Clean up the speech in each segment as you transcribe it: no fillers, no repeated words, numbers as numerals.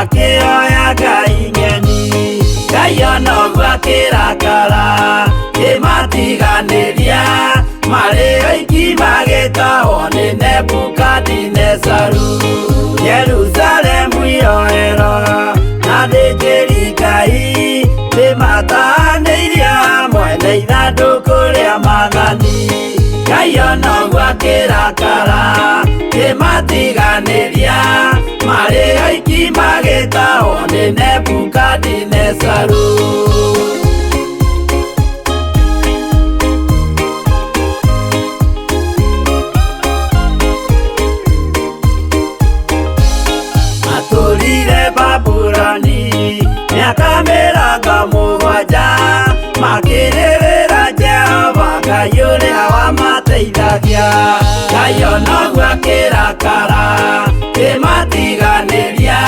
makĩoya Ngai ng'eni. Ngai onoguo akĩrakara kĩmatiganĩria, marĩ oiki magĩtahwo nĩ Nebukadinezaru. Jerusalemu iroero na athĩnjĩri-Ngai nĩmatahanĩirio hamwe na ithandũkũ rĩa Mwathani. Ngai onoguo akĩrakara kĩmatiganĩria, marĩ oiki magĩtahwo nĩ Nebukadinezaru. Matũũrire Babuloni mĩaka 70 makĩrĩrĩra Jehova Ngai ũrĩa wamateithagia. Ngai onoguo akĩrakara kĩmatiganĩria,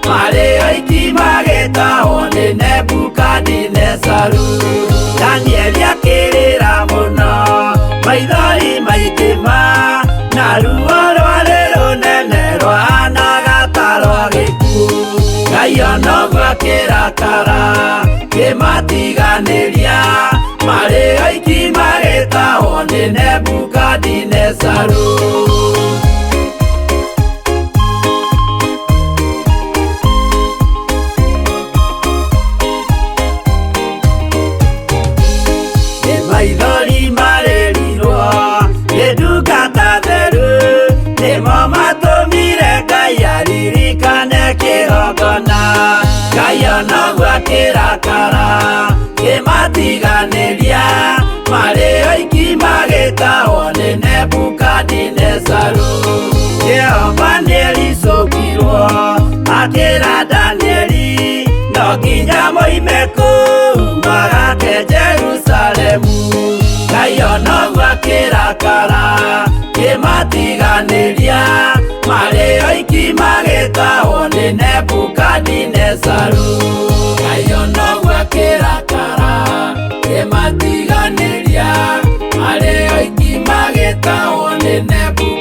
marĩ oiki magĩtahwo nĩ Nebukadinezaru. Danieli akĩrĩra mũno, maithori maikĩma, na ruo rwarĩ rũnene rwahanaga ta rwa gĩkuũ. Ngai onoguo akĩrakara kĩmatiganĩria, marĩ oiki magĩtahwo nĩ Nebukadinezaru. Maithori marĩrirwo nĩ ndungata theru, nĩmo matũmire Ngai aririkane kĩgongona. Ngai onoguo akĩrakara kĩmatiganĩria, marĩ oiki magĩtahwo nĩ Nebukadinezaru. Jehova nĩericũkirwo akĩra Danieli, no nginya moime kũu magake Jerusalemu. Ngai onoguo akĩrakara kĩmatiganĩria, marĩ oiki magĩtahwo nĩ Nebukadinezaru. Ngai onoguo akĩrakara kĩmatiganĩria, marĩ oiki magĩtahwo nĩ Nebukadinezaru.